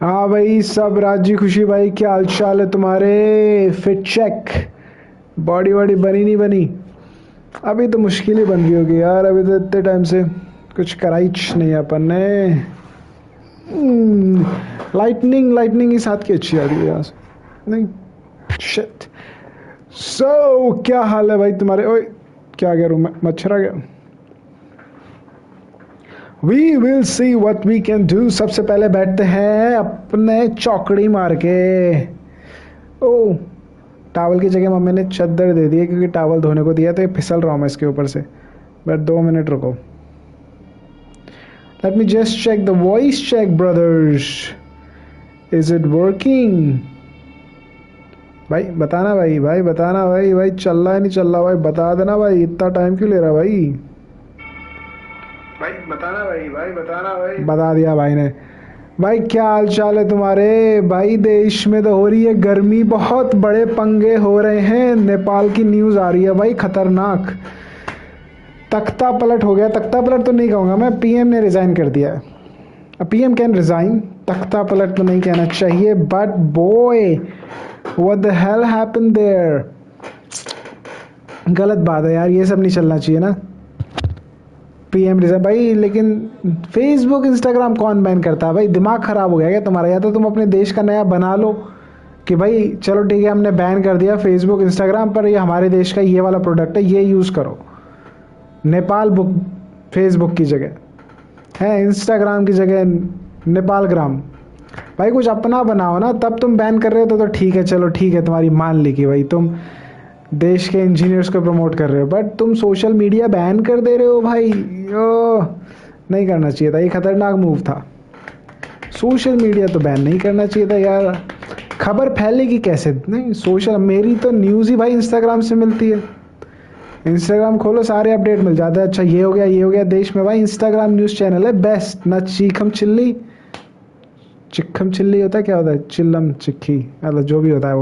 हाँ भाई, सब राजी खुशी भाई, क्या हाल चाल है तुम्हारे? Fit check. बॉडी वॉडी बनी नहीं बनी? अभी तो मुश्किल ही बन गई होगी यार, अभी तो इतने टाइम से कुछ कराइच नहीं है अपन ने। लाइटनिंग लाइटनिंग इस हाथ की अच्छी आ रही है यार। नहीं, शिट। सो क्या हाल है भाई तुम्हारे? ओए, क्या आ गया रूम में? मच्छर आ गया। We will see what we can do. सबसे पहले बैठते हैं अपने चौकड़ी मार के। ओ, टावल की जगह मम्मी ने चद्दर दे दी है, क्योंकि टावल धोने को दिया तो ये फिसल रहा हूँ मैं इसके ऊपर से। बट 2 मिनट रुको। Let me just check the voice check brothers. Is it working? भाई बताना, भाई बताना, भाई चल रहा है नहीं चल रहा? भाई बता देना भाई, इतना टाइम क्यों ले रहा भाई? भाई बताना, भाई बताना भाई। बता दिया भाई ने। भाई क्या हाल चाल है तुम्हारे? भाई देश में तो हो रही है गर्मी, बहुत बड़े पंगे हो रहे हैं। नेपाल की न्यूज़ आ रही है भाई, खतरनाक। तख्ता पलट हो गया। तख्ता पलट तो नहीं कहूँगा मैं, पीएम ने रिज़ाइन कर दिया है। पीएम कैन रिज़ाइन, तख्ता पलट तो नहीं कहना चाहिए। But boy, what the hell happened there? गलत बात है यार, ये सब नहीं चलना चाहिए ना। पीएम रिजर्व भाई, लेकिन फेसबुक इंस्टाग्राम कौन बैन करता है भाई? दिमाग खराब हो गया क्या तुम्हारा? या तो तुम अपने देश का नया बना लो कि भाई चलो ठीक है, हमने बैन कर दिया फेसबुक इंस्टाग्राम, पर ये हमारे देश का ये वाला प्रोडक्ट है, ये यूज़ करो। नेपाल बुक फेसबुक की जगह है, इंस्टाग्राम की जगह नेपाल ग्राम। भाई कुछ अपना बनाओ ना, तब तुम बैन कर रहे हो तो ठीक है, चलो ठीक है, तुम्हारी मान ली कि भाई तुम देश के इंजीनियर्स को प्रमोट कर रहे हो। बट तुम सोशल मीडिया बैन कर दे रहे हो भाई। ओ, नहीं करना चाहिए था, ये खतरनाक मूव था। सोशल मीडिया तो बैन नहीं करना चाहिए था यार। खबर फैलेगी कैसे? नहीं, सोशल, मेरी तो न्यूज़ ही भाई इंस्टाग्राम से मिलती है। इंस्टाग्राम खोलो, सारे अपडेट मिल जाते हैं। अच्छा ये हो गया, ये हो गया देश में, भाई इंस्टाग्राम न्यूज़ चैनल है बेस्ट। ना चीखम चिल्ली, चिक्खम चिल्ली होता है, क्या होता है, चिल्लम चिक्खी, मतलब जो भी होता है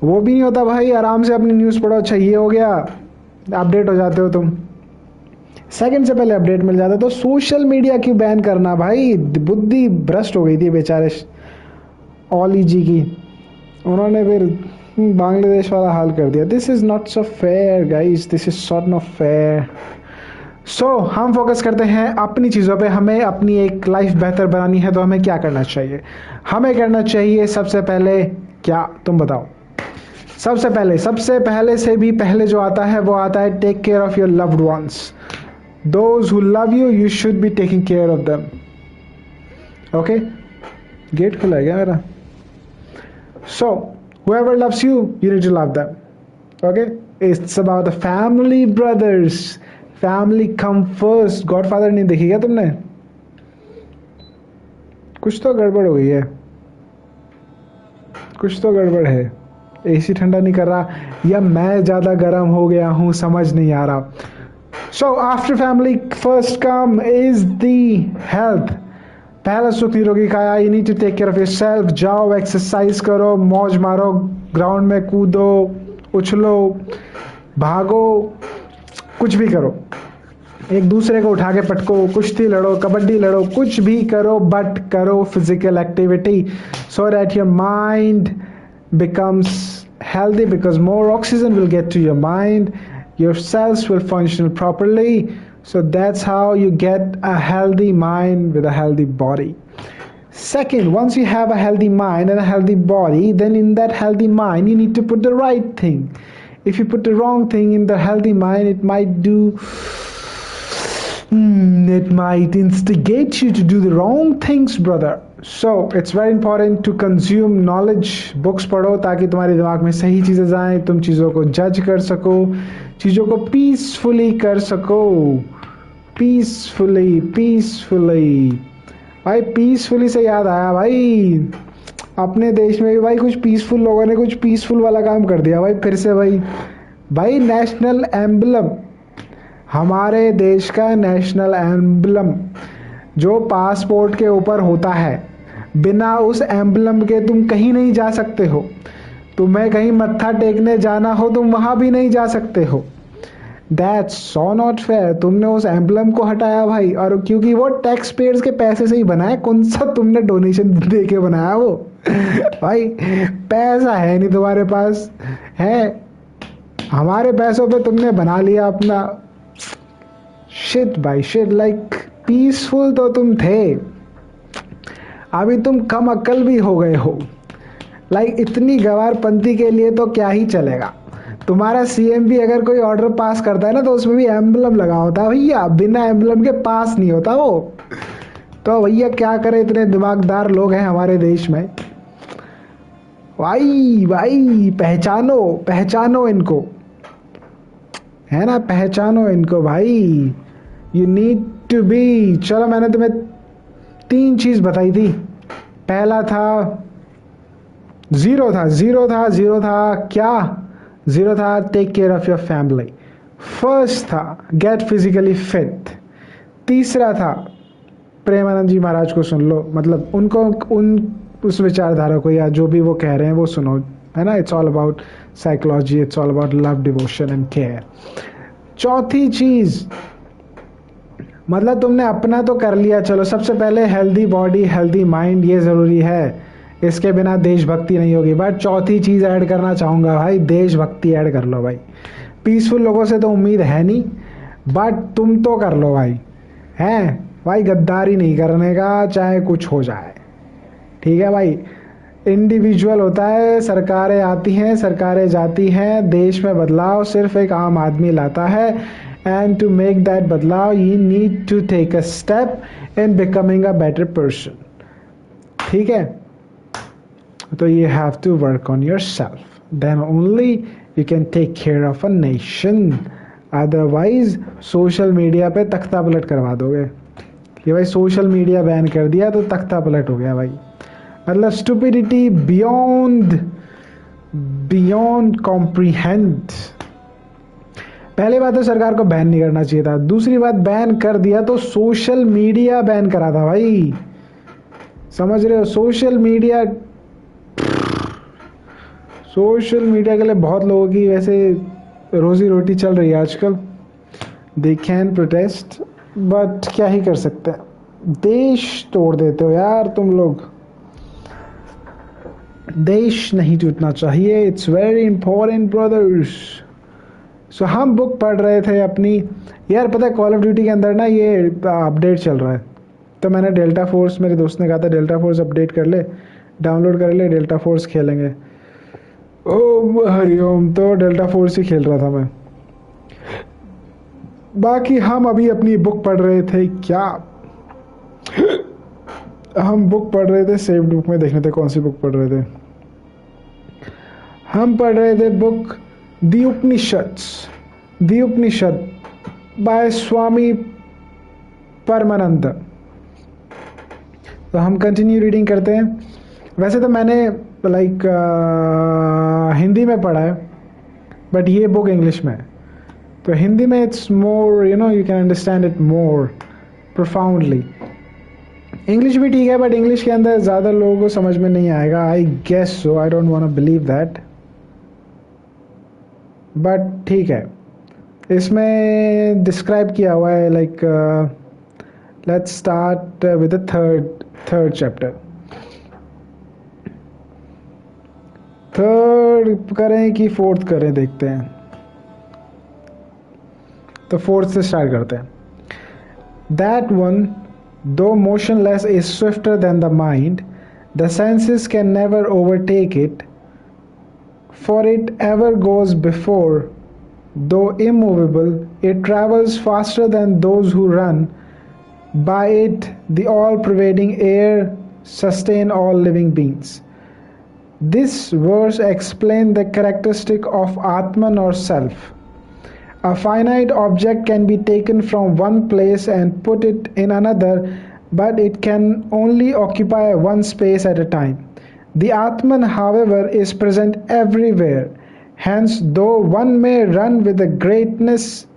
वो भी नहीं होता भाई। आराम से अपनी न्यूज़ पढ़ो। अच्छा ये हो गया, अपडेट हो जाते हो तुम, सेकंड से पहले अपडेट मिल जाता। तो सोशल मीडिया क्यों बैन करना भाई? बुद्धि भ्रष्ट हो गई थी बेचारे ओली जी की, उन्होंने फिर बांग्लादेश वाला हाल कर दिया। This is not so fair guys, this is sort not fair. So हम फोकस करते हैं अपनी चीज़ों पे। हमें अपनी एक लाइफ बेहतर बनानी है, तो हमें क्या करना चाहिए? हमें करना चाहिए सबसे पहले, क्या तुम बताओ? सबसे पहले से भी पहले जो आता है वो आता है take care of your loved ones. Those who love you, you should be taking care of them. Okay, gate खुला है क्या मेरा? सो whoever loves you, you need to love them. Okay, it's about the family brothers. Family come first. Godfather नहीं देखी क्या तुमने? कुछ तो गड़बड़ हो गई है, कुछ तो गड़बड़ है। एसी ठंडा नहीं कर रहा, या मैं ज़्यादा गर्म हो गया हूँ, समझ नहीं आ रहा। So after family first come is the health. पहला सुख निरोगी काया। You need to take care of yourself. जाओ एक्सरसाइज करो, मौज मारो, ग्राउंड में कूदो, उछलो, भागो, कुछ भी करो, एक दूसरे को उठा के पटको, कुश्ती लड़ो, कबड्डी लड़ो, कुछ भी करो, बट करो physical activity, so that your mind becomes healthy, because more oxygen will get to your mind, your cells will function properly. So that's how you get a healthy mind with a healthy body. Second, once you have a healthy mind and a healthy body, then in that healthy mind you need to put the right thing. If you put the wrong thing in the healthy mind, it might instigate you to do the wrong things, brother. So it's very important to consume knowledge. Books पढ़ो ताकि तुम्हारे दिमाग में सही चीज़ें जाएं, तुम चीज़ों को जज कर सको, चीज़ों को पीसफुली कर सको। पीसफुली भाई, पीसफुली से याद आया भाई, अपने देश में भी भाई कुछ पीसफुल लोगों ने कुछ पीसफुल वाला काम कर दिया भाई फिर से। भाई नेशनल एम्बलम, हमारे देश का नेशनल एम्बलम जो पासपोर्ट के ऊपर होता है, बिना उस एम्बलम के तुम कहीं नहीं जा सकते हो। तुम्हें कहीं मत्था टेकने जाना हो, तुम वहाँ भी नहीं जा सकते हो। That's so not fair. तुमने उस एम्बलम को हटाया भाई, और क्योंकि वो टैक्स पेयर्स के पैसे से ही बना है, कौन सा तुमने डोनेशन दे के बनाया वो। भाई पैसा है नहीं तुम्हारे पास, है हमारे पैसों पे तुमने बना लिया अपना। शिट भाई शिट, लाइक पीसफुल तो तुम थे, अभी तुम कम अक्ल भी हो गए हो। लाइक इतनी गवारपंथी के लिए तो क्या ही चलेगा। तुम्हारा सीएम भी अगर कोई ऑर्डर पास करता है ना, तो उसमें भी एम्बलम लगा होता है भैया, बिना एम्बलम के पास नहीं होता वो। तो भैया क्या करे, इतने दिमागदार लोग हैं हमारे देश में। भाई भाई पहचानो पहचानो इनको, है ना, पहचानो इनको भाई। You need to be. चलो मैंने तुम्हें 3 चीज बताई थी। पहला था जीरो था क्या? जीरो था take care of your family. First था गेट फिजिकली फिट। तीसरा था, प्रेमानंद जी महाराज को सुन लो, मतलब उनको उन उस विचारधारा को या जो भी वो कह रहे हैं वो सुनो, है ना। It's all about psychology, it's all about love, devotion and care. चौथी चीज, मतलब तुमने अपना तो कर लिया, चलो सबसे पहले हेल्दी बॉडी हेल्दी माइंड, ये ज़रूरी है, इसके बिना देशभक्ति नहीं होगी। बट चौथी चीज़ ऐड करना चाहूँगा भाई, देशभक्ति ऐड कर लो भाई। पीसफुल लोगों से तो उम्मीद है नहीं, बट तुम तो कर लो भाई, हैं भाई, गद्दारी नहीं करने का चाहे कुछ हो जाए, ठीक है भाई। इंडिविजुअल होता है, सरकारें आती हैं सरकारें जाती हैं, देश में बदलाव सिर्फ एक आम आदमी लाता है। एंड टू मेक दैट बदलाव you need to take a step in becoming a better person, ठीक है। तो you have to work on yourself, then only you can take care of a nation. Otherwise social media पे तख्ता पलट करवा दोगे कि भाई सोशल मीडिया बैन कर दिया तो तख्ता पलट हो गया भाई। मतलब स्टुपिडिटी बियॉन्ड बियॉन्ड कॉम्प्रीहेंड। पहली बात तो सरकार को बैन नहीं करना चाहिए था, दूसरी बात बैन कर दिया तो सोशल मीडिया बैन करा था भाई, समझ रहे हो। सोशल मीडिया के लिए बहुत लोगों की वैसे रोजी रोटी चल रही है आजकल। दे कैन प्रोटेस्ट, बट क्या ही कर सकते हैं, देश तोड़ देते हो यार तुम लोग। देश नहीं टूटना चाहिए, इट्स वेरी इंपॉर्टेंट ब्रदर्स। सो हम बुक पढ़ रहे थे अपनी, यार पता है कॉल ऑफ ड्यूटी के अंदर ना ये अपडेट चल रहा है, तो मैंने डेल्टा फोर्स, मेरे दोस्त ने कहा था डेल्टा फोर्स अपडेट कर ले, डाउनलोड कर ले, डेल्टा फोर्स खेलेंगे। ओम हरिओम, तो डेल्टा फोर्स ही खेल रहा था मैं। बाकी हम अभी अपनी बुक पढ़ रहे थे, क्या हम बुक पढ़ रहे थे, सेव्ड बुक में देखने थे कौन सी बुक पढ़ रहे थे। हम पढ़ रहे थे बुक द उपनिषद बाय स्वामी परमानंद। तो हम कंटिन्यू रीडिंग करते हैं। वैसे तो मैंने लाइक हिंदी में पढ़ा है, बट ये बुक इंग्लिश में है, तो हिंदी में it's more you can understand it more profoundly. English भी ठीक है, बट इंग्लिश के अंदर ज़्यादा लोगों को समझ में नहीं आएगा, I guess so, I don't want to believe that, but ठीक है। इसमें डिस्क्राइब किया हुआ है like, let's start with the third chapter. Third करें कि फोर्थ करें, देखते हैं। तो फोर्थ से स्टार्ट करते हैं। That one, though motionless, is swifter than the mind. The senses can never overtake it, for it ever goes before. Though immovable, it travels faster than those who run. By it, the all-pervading air sustain all living beings. This verse explains the characteristic of Atman or self. A finite object can be taken from one place and put it in another, but it can only occupy one space at a time. The Atman, however, is present everywhere. Hence, though one may run with the greatest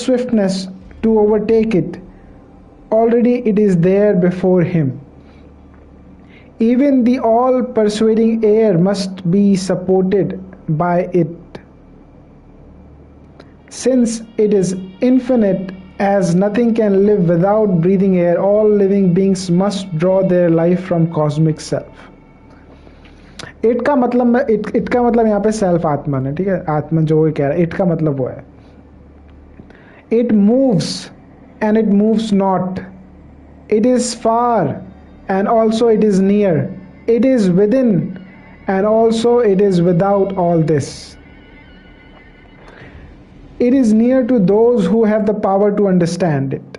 swiftness to overtake it, already it is there before him. Even the all-pervading air must be supported by it. Since it is infinite, as nothing can live without breathing air, all living beings must draw their life from cosmic self. It का मतलब it का मतलब यहाँ पे self आत्मन है, ठीक है, आत्मन जो वो कह रहा है, इट का मतलब वो है, it moves and it moves not, it is far and also it is near, it is with in and also it is without all this. It is near to those who have the power to understand it,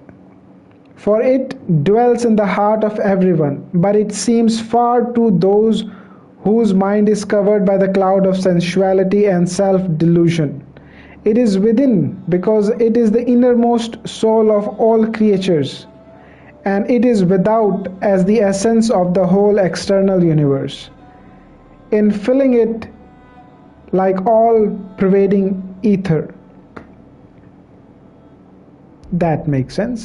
for it dwells in the heart of everyone, but it seems far to those whose mind is covered by the cloud of sensuality and self-delusion. It is within because it is the innermost soul of all creatures, and it is without as the essence of the whole external universe, in filling it like all-pervading ether. That makes sense.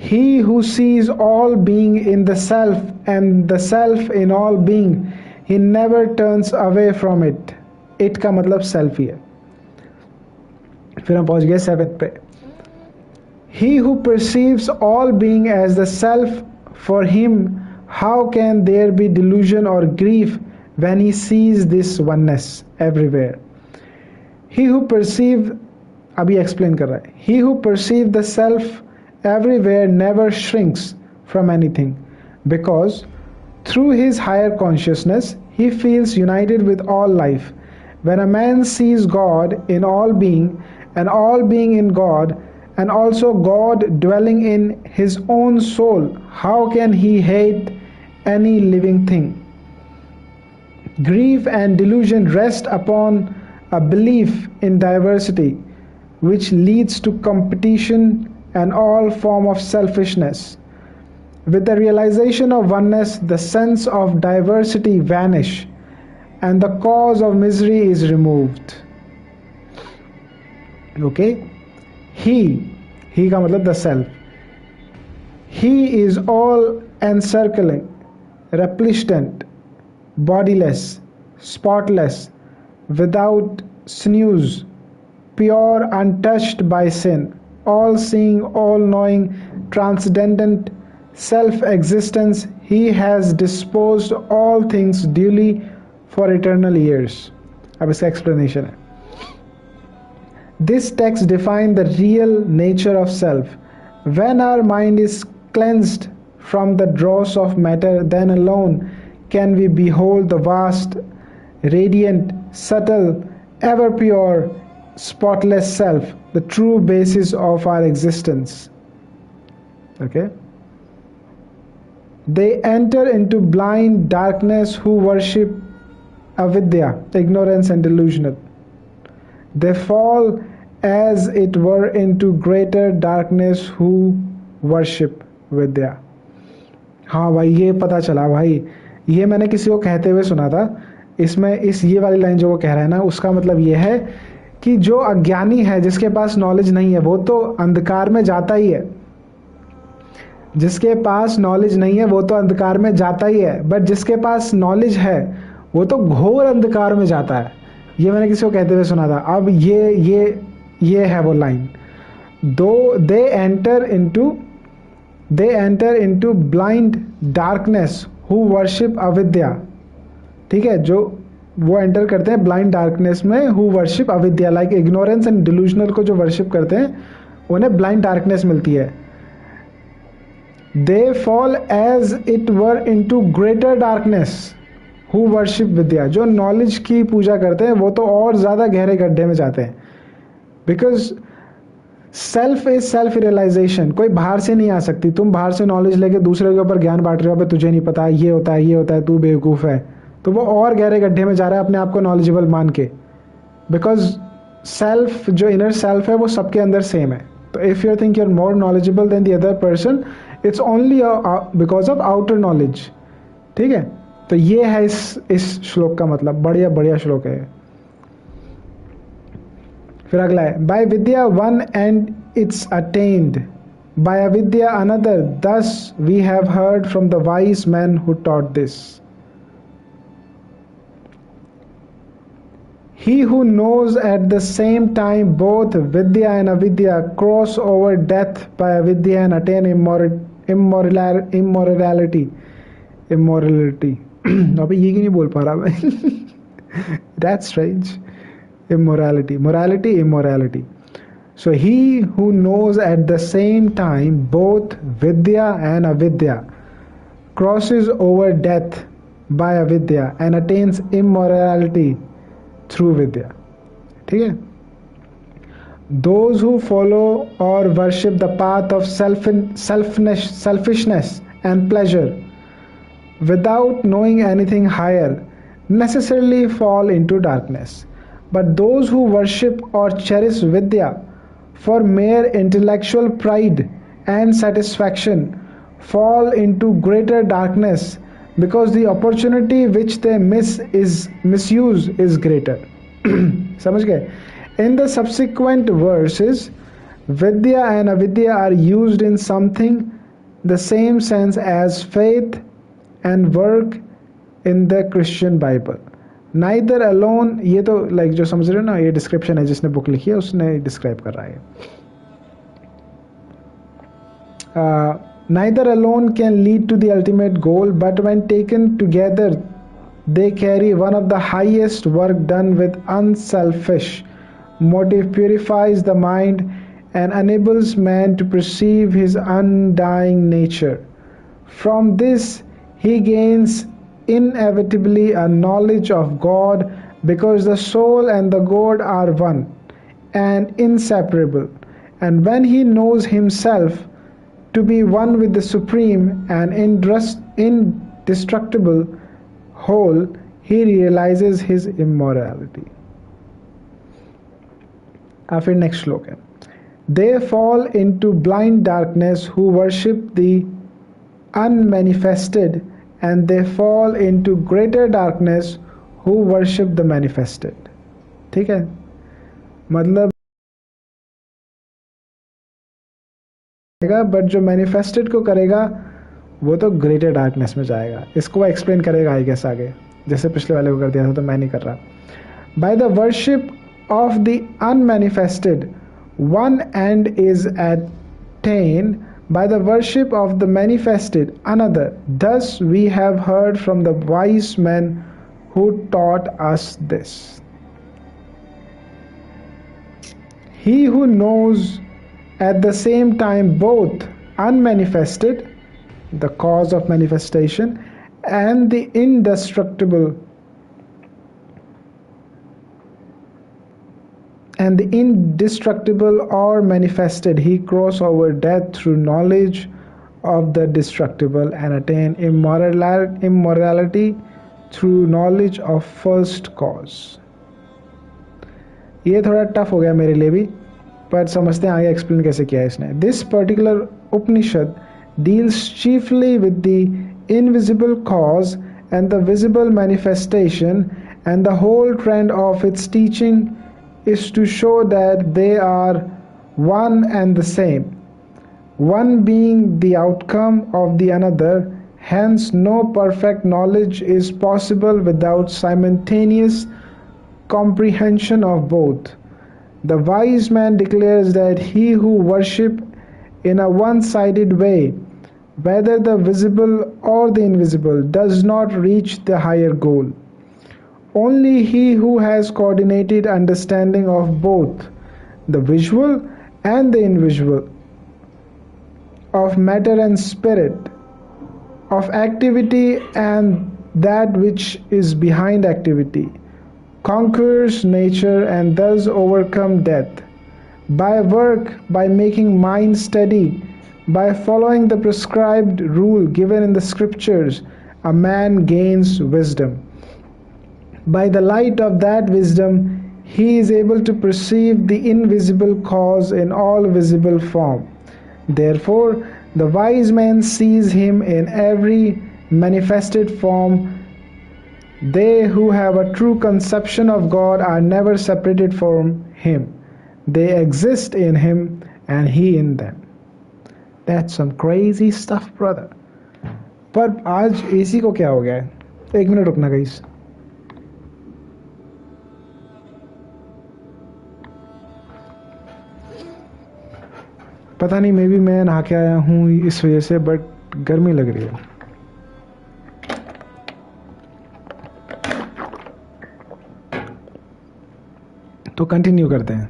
He who sees all being in the self and the self in all being, he never turns away from it. It का मतलब self ही है. फिर हम पहुंच गए 7th पे. He who perceives all being as the self, for him how can there be delusion or grief when he sees this oneness everywhere? He who perceives, अभी explain कर रहा है, he who perceives the self everywhere never shrinks from anything, because through his higher consciousness he feels united with all life. When a man sees God in all being and all being in God, and also God dwelling in his own soul, how can he hate any living thing? Grief and delusion rest upon a belief in diversity, which leads to competition and all form of selfishness. With the realization of oneness, the sense of diversity vanish and the cause of misery is removed. Okay? He का मतलब the self. He is all encircling, resplendent, bodiless, spotless, without snooze, pure, untouched by sin, all-seeing, all-knowing, transcendent self-existence. He has disposed all things duly for eternal years. अब इसका explanation है. This text defines the real nature of self. When our mind is cleansed from the dross of matter, then alone can we behold the vast, radiant, subtle, ever pure, spotless self, the true basis of our existence. Okay? They enter into blind darkness who worship avidya, ignorance and delusional. They fall as it were into greater darkness who worship vidya. हाँ भाई, ये पता चला भाई, ये मैंने किसी को कहते हुए सुना था. इसमें ये वाली लाइन जो वो कह रहा है ना, उसका मतलब ये है कि जो अज्ञानी है, जिसके पास नॉलेज नहीं है, वो तो अंधकार में जाता ही है. जिसके पास नॉलेज नहीं है वो तो अंधकार में जाता ही है, बट जिसके पास नॉलेज है वो तो घोर अंधकार में जाता है. ये मैंने किसी को कहते हुए सुना था. अब ये है वो लाइन. दो they enter into blind darkness who worship अविद्या. ठीक है, जो वो एंटर करते हैं ब्लाइंड डार्कनेस में, हु वर्शिप अविद्या, लाइक इग्नोरेंस एंड डिल्यूजनल को जो वर्शिप करते हैं उन्हें ब्लाइंड डार्कनेस मिलती है. They fall as it were into greater darkness who worship vidya. जो नॉलेज की पूजा करते हैं वो तो और ज्यादा गहरे गड्ढे में जाते हैं, because self is self realisation. कोई बाहर से नहीं आ सकती. तुम बाहर से नॉलेज लेके दूसरे के ऊपर ज्ञान बांट रहे हो, तुझे नहीं पता, ये होता है, तू बेवकूफ है, तो वो और गहरे गड्ढे में जा रहा है अपने आप को नॉलेजेबल मान के. बिकॉज सेल्फ, जो इनर सेल्फ है, वो सबके अंदर सेम है. तो if you think you are more knowledgeable than the other person, it's only because of outer knowledge. ठीक है, तो ये है इस श्लोक का मतलब. बढ़िया श्लोक है. फिर अगला है, by vidya one end it's attained, by avidya another, thus we have heard from the wise man who taught this. He who knows at the same time both Vidya and Avidya cross over death by Avidya and attain immorality. Immorality. अबे ये क्यों नहीं बोल पा रहा मैं? That's strange. Immorality. Morality, immorality. So he who knows at the same time both Vidya and Avidya crosses over death by Avidya and attains immorality through Vidya. ठीक है? Those who follow or worship the path of selfishness and pleasure without knowing anything higher necessarily fall into darkness. But those who worship or cherish Vidya for mere intellectual pride and satisfaction fall into greater darkness because the opportunity which they misuse is greater. समझ गए? In the subsequent verses, Vidya and Avidya are used in something the same sense as faith and work in the Christian Bible. Neither alone, ये तो like जो समझ रहे हो ना, ये description है जिसने book लिखी है उसने describe कर रहा है. Neither alone can lead to the ultimate goal, but when taken together, they carry one of the highest work done with unselfish motive, purifies the mind and enables man to perceive his undying nature. From this, he gains inevitably a knowledge of God, because the soul and the God are one and inseparable. And when he knows himself to be one with the supreme and indestructible whole, he realizes his immortality. After next श्लोक है, they fall into blind darkness who worship the unmanifested, and they fall into greater darkness who worship the manifested. ठीक है, मतलब but जो manifested को करेगा वो तो ग्रेटर डार्कनेस में जाएगा. इसको एक्सप्लेन करेगा आई गेस आगे, जैसे पिछले वाले को कर दिया था तो मैं नहीं कर रहा. By the worship of the unmanifested, one end is attained, by the worship of the manifested another. Thus we have heard from the wise men who taught us this. He who knows at the same time both unmanifested, the cause of manifestation, and the indestructible or manifested, he cross over death through knowledge of the destructible and attain immorality through knowledge of first cause. ये थोड़ा tough हो गया मेरे लिए भी, पर समझते हैं आगे एक्सप्लेन कैसे किया है इसने. This particular Upanishad deals chiefly with the invisible cause and the visible manifestation, and the whole trend of its teaching is to show that they are one and the same, one being the outcome of the another. Hence no perfect knowledge is possible without simultaneous comprehension of both. The wise man declares that he who worship in a one-sided way, whether the visible or the invisible, does not reach the higher goal. Only he who has coordinated understanding of both the visual and the invisible, of matter and spirit, of activity and that which is behind activity, conquers nature and thus overcome death. By work, by making mind steady, by following the prescribed rule given in the scriptures, a man gains wisdom. By the light of that wisdom, he is able to perceive the invisible cause in all visible form. Therefore, the wise man sees him in every manifested form. They who have a true conception of God are never separated from him. They exist in him and he in them. That's some crazy stuff, brother. पर आज AC को क्या हो गया है? एक minute रुकना guys. पता नहीं, मे बी मैं नहा के आया हूँ इस वजह से, बट गर्मी लग रही है। तो कंटिन्यू करते हैं।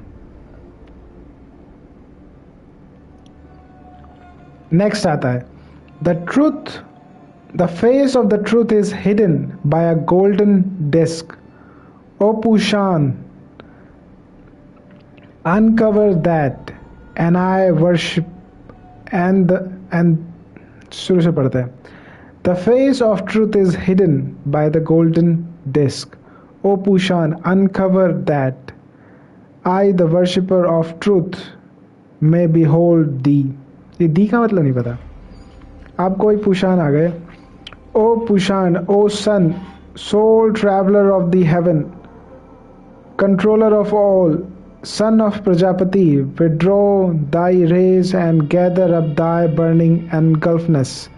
नेक्स्ट आता है, the truth, the face of the truth is hidden by a golden disc, O Pushan uncover that and I worship and शुरू से पढ़ते हैं। The face of truth is hidden by the golden disc, O Pushan uncover that I, the worshipper of truth, may behold thee. ये दी का मतलब नहीं पता। आप कोई पुशान आ गए। ओ पुशान, ओ सन, soul traveler of the heaven, controller of all, son of Prajapati, withdraw thy rays and gather up thy burning engulfness.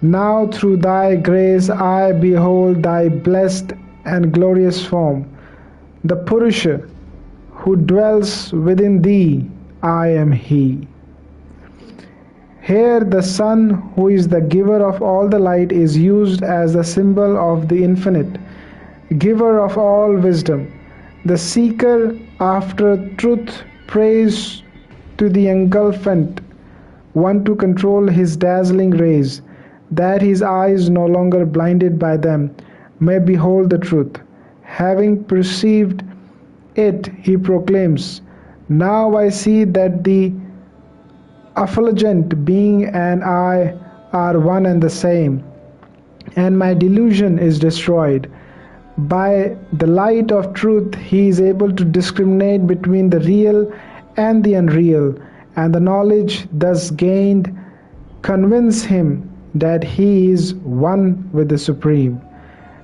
Now through thy grace I behold thy blessed and glorious form, the Purusha, who dwells within thee, I am he. Here the sun, who is the giver of all the light, is used as the symbol of the infinite, giver of all wisdom. The seeker after truth prays to the engulfant one to control his dazzling rays, that his eyes, no longer blinded by them, may behold the truth. Having perceived it, he proclaims, now I see that the effulgent being and I are one and the same, and my delusion is destroyed. By the light of truth he is able to discriminate between the real and the unreal, and the knowledge thus gained convince him that he is one with the Supreme,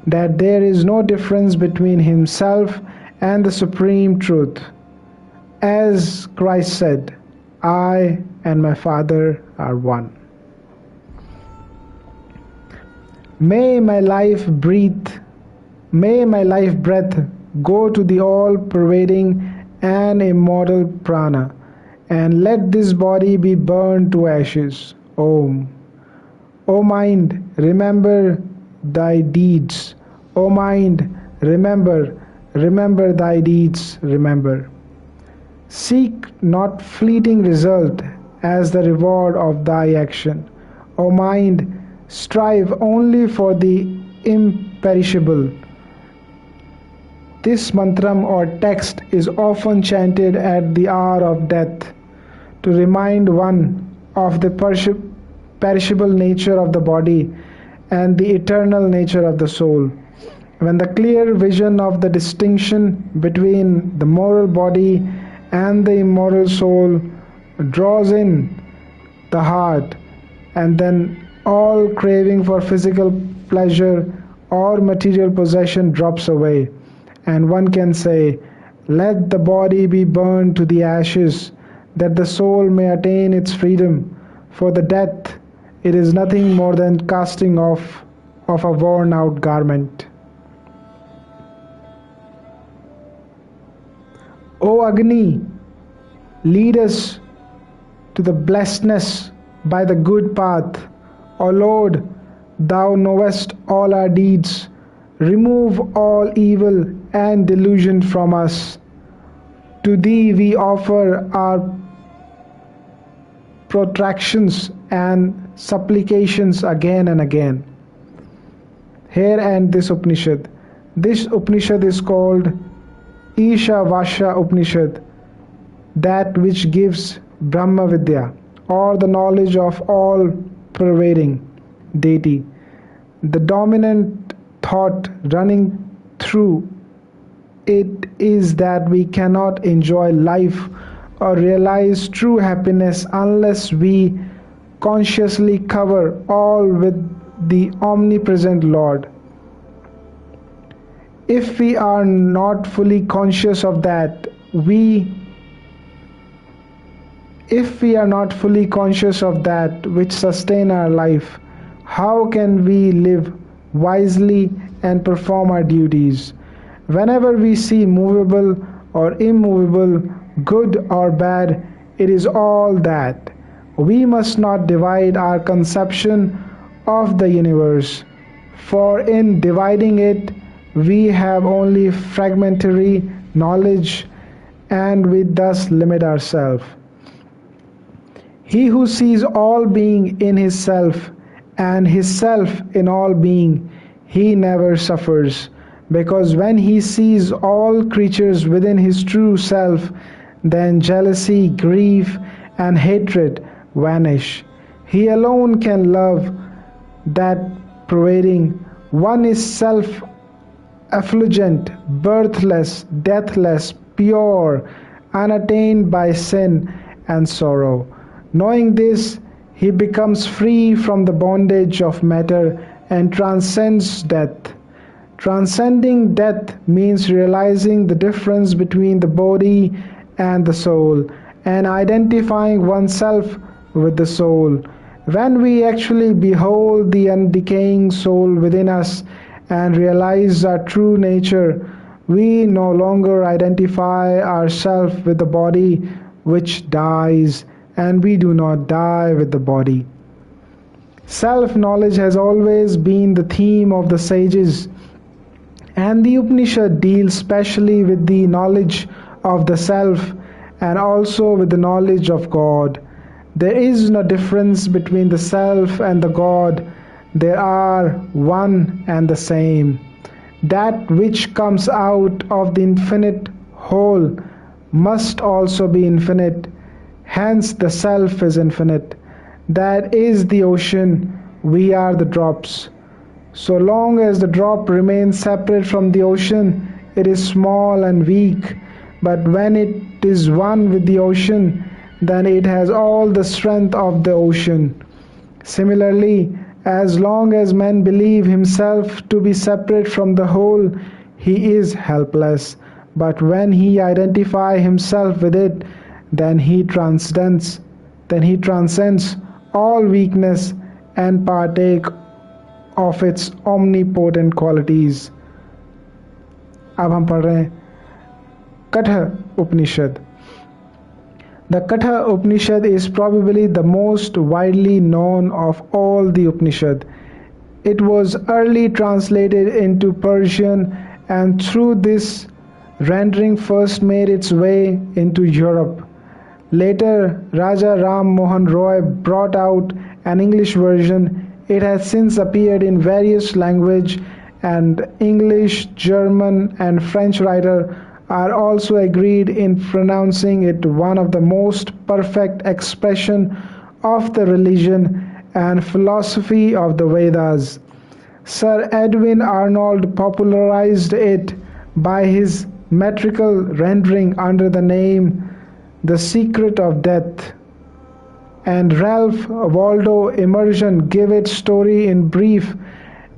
that there is no difference between himself and the supreme truth. As Christ said, I and my Father are one. May my life breath go to the all-pervading and immortal prana, and let this body be burned to ashes. Om. O mind, remember thy deeds. O mind, remember thy deeds, remember. Seek not fleeting result as the reward of thy action. O mind, strive only for the imperishable. This mantram or text is often chanted at the hour of death to remind one of the perishable nature of the body and the eternal nature of the soul. When the clear vision of the distinction between the moral body and the immortal soul draws in the heart, and then all craving for physical pleasure or material possession drops away, and one can say, let the body be burned to the ashes, that the soul may attain its freedom, for the death, it is nothing more than casting off of a worn out garment. O Agni, lead us to the blessedness by the good path. O Lord, thou knowest all our deeds. Remove all evil and delusion from us. To thee we offer our protractions and supplications again and again. Here ends this Upanishad. This Upanishad is called Ishavasya Upanishad, that which gives Brahma Vidya, or the knowledge of all pervading deity. The dominant thought running through it is that we cannot enjoy life or realize true happiness unless we consciously cover all with the omnipresent Lord. If we are not fully conscious of that, if we are not fully conscious of that which sustain our life, how can we live wisely and perform our duties? Whenever we see movable or immovable, good or bad, It is all that. We must not divide our conception of the universe, for in dividing it, we have only fragmentary knowledge and we thus limit ourselves. He who sees all being in his self and his self in all being, he never suffers, because when he sees all creatures within his true self, then jealousy, grief, and hatred vanish. He alone can love that pervading. One is self effulgent, birthless, deathless, pure, unattained by sin and sorrow. Knowing this, he becomes free from the bondage of matter and transcends death. Transcending death means realizing the difference between the body and the soul and identifying oneself with the soul. When we actually behold the undecaying soul within us and realize our true nature, we no longer identify ourselves with the body which dies, and we do not die with the body. Self-knowledge has always been the theme of the sages, and the Upanishad deals specially with the knowledge of the self and also with the knowledge of God. There is no difference between the self and the God. They are one and the same. That which comes out of the infinite whole must also be infinite. Hence the self is infinite. That is the ocean. We are the drops. So long as the drop remains separate from the ocean, it is small and weak. But when it is one with the ocean, then it has all the strength of the ocean. Similarly, as long as man believes himself to be separate from the whole, he is helpless. But when he identifies himself with it, then he transcends all weakness and partake of its omnipotent qualities. अब हम पढ़ रहे हैं Katha Upanishad. The Katha Upanishad is probably the most widely known of all the Upanishad. It was early translated into Persian and through this rendering first made its way into Europe. Later, Raja Ram Mohan Roy brought out an English version. It has since appeared in various languages, and English, German, and French writers are also agreed in pronouncing it one of the most perfect expression of the religion and philosophy of the Vedas. Sir Edwin Arnold popularized it by his metrical rendering under the name The Secret of Death, and Ralph Waldo Emerson gave its story in brief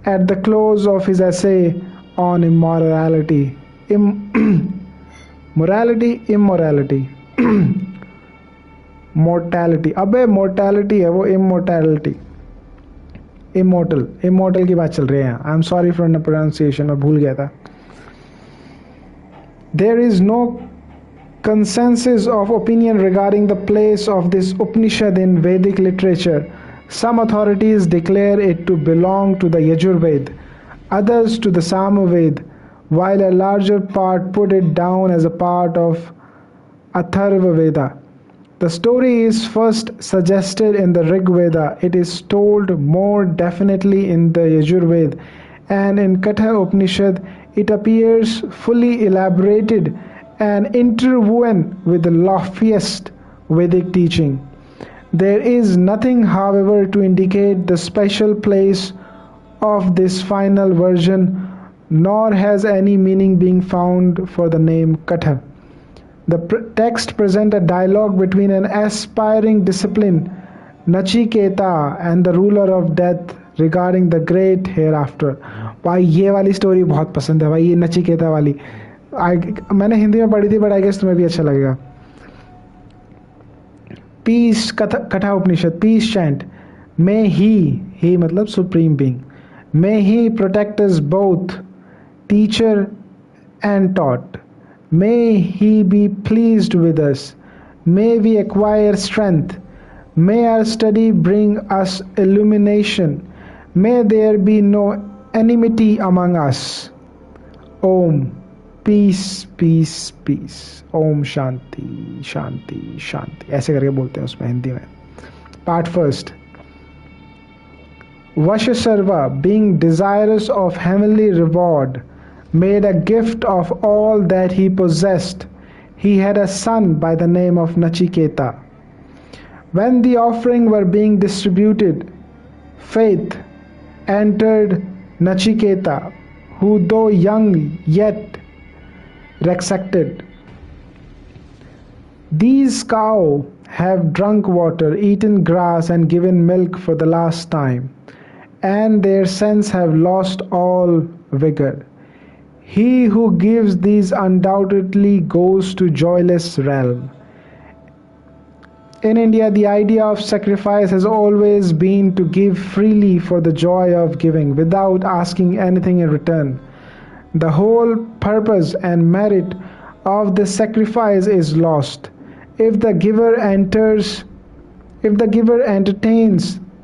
at the close of his essay on immorality. Immorality mortality, अबे mortality है वो immortality, immortal की बात चल रही है. I'm sorry for the pronunciation, मैं भूल गया था. There is no consensus of opinion regarding the place of this Upanishad in Vedic literature. Some authorities declare it to belong to the Yajurveda, others to the Samaveda, while a larger part put it down as a part of Atharva Veda. The story is first suggested in the Rig Veda. It is told more definitely in the Yajurveda, and in Katha Upanishad it appears fully elaborated and interwoven with the loftiest Vedic teaching. There is nothing, however, to indicate the special place of this final version, nor has any meaning been found for the name Katha. The text presents a dialogue between an aspiring discipline, Nachiketa, and the ruler of death regarding the great hereafter. भाई ये वाली story बहुत पसंद है भाई, ये नचिकेता वाली. मैंने हिंदी में पढ़ी थी, बट आई गेस तुम्हें भी अच्छा लगेगा. पीस कथा उपनिषद, पीस चैंट. मे ही मतलब supreme being. May he protect us both, teacher and taught. May he be pleased with us. May we acquire strength. May our study bring us illumination. May there be no enmity among us. Om. Peace, peace, peace. Om Shanti, Shanti, Shanti. ऐसे करके बोलते हैं उसमें हिंदी में. Part first. Vashisarva, being desirous of heavenly reward, made a gift of all that he possessed. He had a son by the name of Nachiketa. When the offering were being distributed, faith entered Nachiketa, who though young yet rejected. These cows have drunk water, eaten grass, and given milk for the last time, and their senses have lost all vigor. He who gives these undoubtedly goes to joyless realm. In India, the idea of sacrifice has always been to give freely for the joy of giving, without asking anything in return. The whole purpose and merit of the sacrifice is lost. If the giver entertains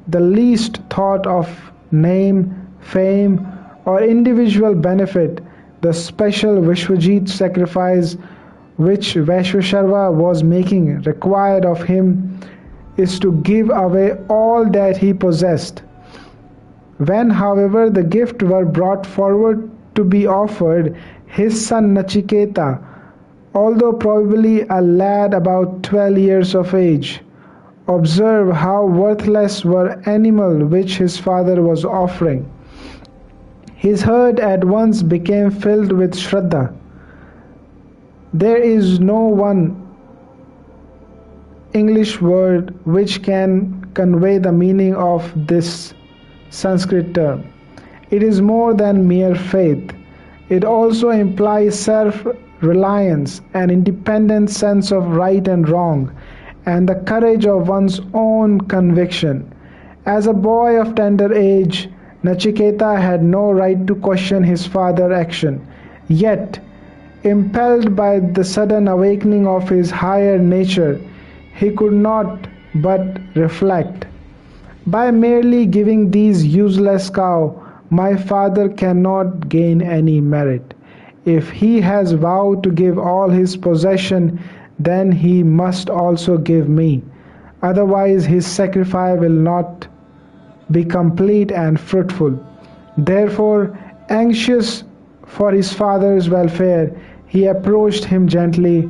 the least thought of name, fame, or individual benefit, the special Vishwajit sacrifice which Vaishvasharva was making required of him is to give away all that he possessed. When, however, the gift were brought forward to be offered, his son Nachiketa, although probably a lad about 12 years of age, observed how worthless were animal which his father was offering. His heart at once became filled with Shraddha. There is no one English word which can convey the meaning of this Sanskrit term. It is more than mere faith. It also implies self-reliance, an independent sense of right and wrong, and the courage of one's own conviction. As a boy of tender age, Nachiketa had no right to question his father's action. Yet, impelled by the sudden awakening of his higher nature, he could not but reflect. By merely giving these useless cows, my father cannot gain any merit. If he has vowed to give all his possession, then he must also give me. Otherwise his sacrifice will not be complete and fruitful. Therefore, anxious for his father's welfare, he approached him gently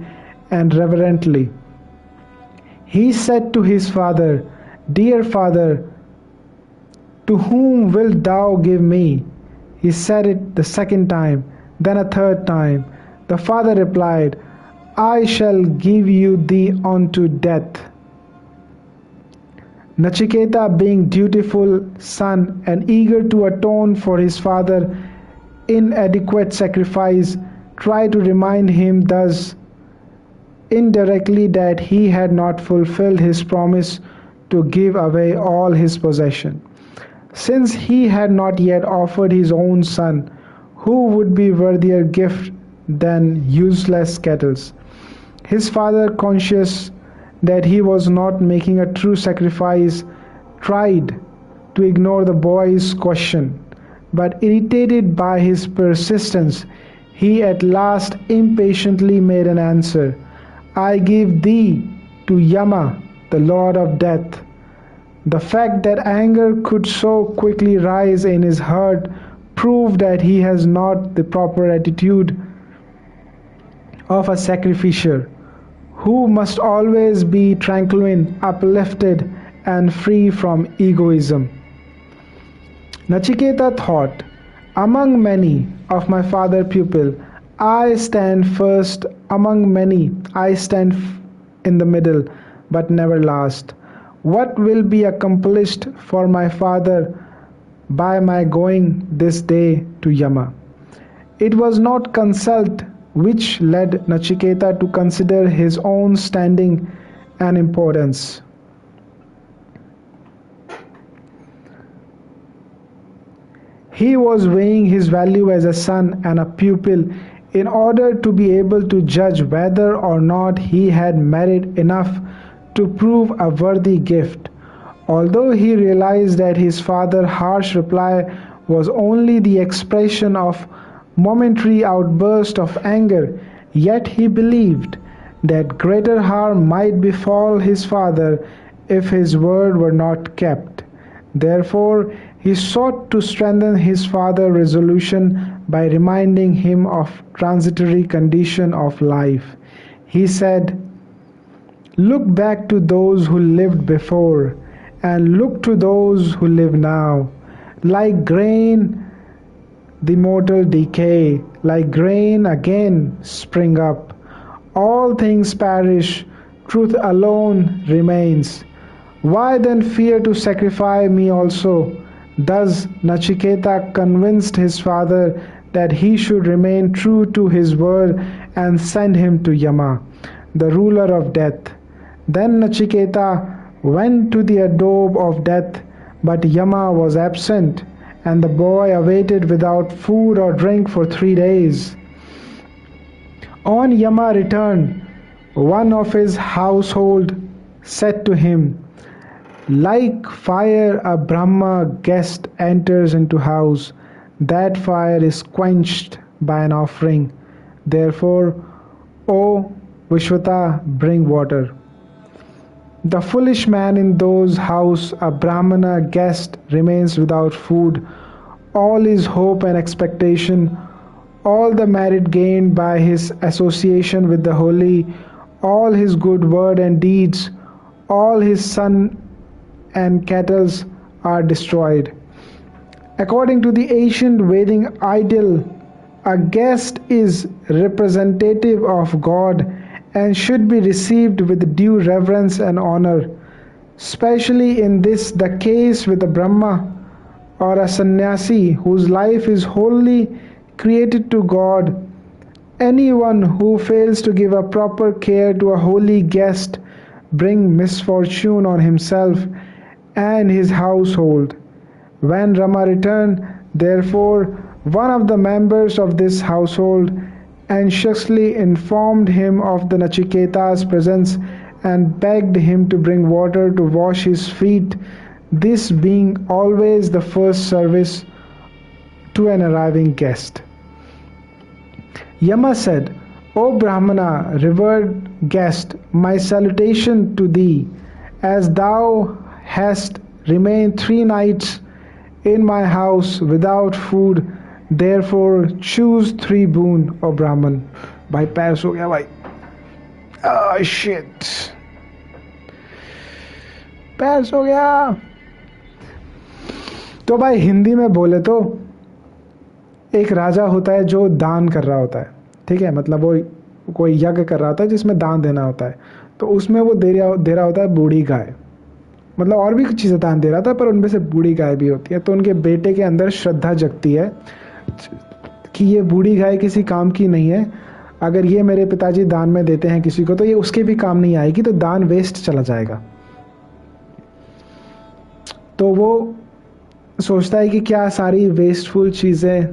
and reverently. He said to his father, "Dear father, to whom wilt thou give me?" He said it the second time, then a third time. The father replied, "I shall give you thee unto death." Nachiketa, being dutiful son and eager to atone for his father's inadequate sacrifice, tried to remind him thus indirectly that he had not fulfilled his promise to give away all his possession. Since he had not yet offered his own son, who would be worthier gift than useless cattle? His father, conscious that he was not making a true sacrifice, tried to ignore the boy's question, but irritated by his persistence, he at last impatiently made an answer, "I give thee to Yama, the Lord of Death." The fact that anger could so quickly rise in his heart proved that he has not the proper attitude of a sacrificer, who must always be tranquil, uplifted, and free from egoism. Nachiketa thought, "Among many of my father pupil, I stand first; among many, I stand in the middle, but never last. What will be accomplished for my father by my going this day to Yama?" It was not consult which led Nachiketa to consider his own standing and importance. He was weighing his value as a son and a pupil in order to be able to judge whether or not he had merit enough to prove a worthy gift. Although he realized that his father's harsh reply was only the expression of momentary outburst of anger, yet he believed that greater harm might befall his father if his word were not kept. Therefore, he sought to strengthen his father's resolution by reminding him of transitory condition of life. He said, "Look back to those who lived before, and look to those who live now. Like grain, the mortal decay, like grain again spring up. All things perish, truth alone remains. Why then fear to sacrifice me also?" Thus Nachiketa convinced his father that he should remain true to his word and send him to Yama, the ruler of death. Then Nachiketa went to the abode of death, but Yama was absent, and the boy awaited without food or drink for 3 days. On Yama return, one of his household said to him, "Like fire a Brahma guest enters into house, that fire is quenched by an offering. Therefore, O Vishwata, bring water." The foolish man in those house, a Brahmana guest, remains without food. All his hope and expectation, all the merit gained by his association with the holy, all his good word and deeds, all his son and cattle are destroyed. According to the ancient Vedic ideal, a guest is representative of God and should be received with due reverence and honor. Especially in this the case with a Brahma or a sannyasi whose life is wholly created to God. Anyone who fails to give a proper care to a holy guest bring misfortune on himself and his household. When Rama returned, therefore, one of the members of this household anxiously informed him of the Nachiketa's presence and begged him to bring water to wash his feet, this being always the first service to an arriving guest. Yama said, "O Brahmana, revered guest, my salutation to thee, as thou hast remained 3 nights in my house without food, therefore choose 3 boon, O Brahman." भाई पैस हो गया भाई. Shit, पैस हो गया. तो भाई हिंदी में बोले तो एक राजा होता है जो दान कर रहा होता है, ठीक है, मतलब वो कोई यज्ञ कर रहा होता है जिसमें दान देना होता है, तो उसमें वो दे रहा होता है बूढ़ी गाय, मतलब और भी कुछ चीज़ें दान दे रहा था पर उनमें से बूढ़ी गाय भी होती है. तो उनके बेटे के अंदर श्रद्धा जगती है कि ये बूढ़ी गाय किसी काम की नहीं है, अगर ये मेरे पिताजी दान में देते हैं किसी को तो ये उसके भी काम नहीं आएगी, तो दान वेस्ट चला जाएगा. तो वो सोचता है कि क्या सारी वेस्टफुल चीज़ें.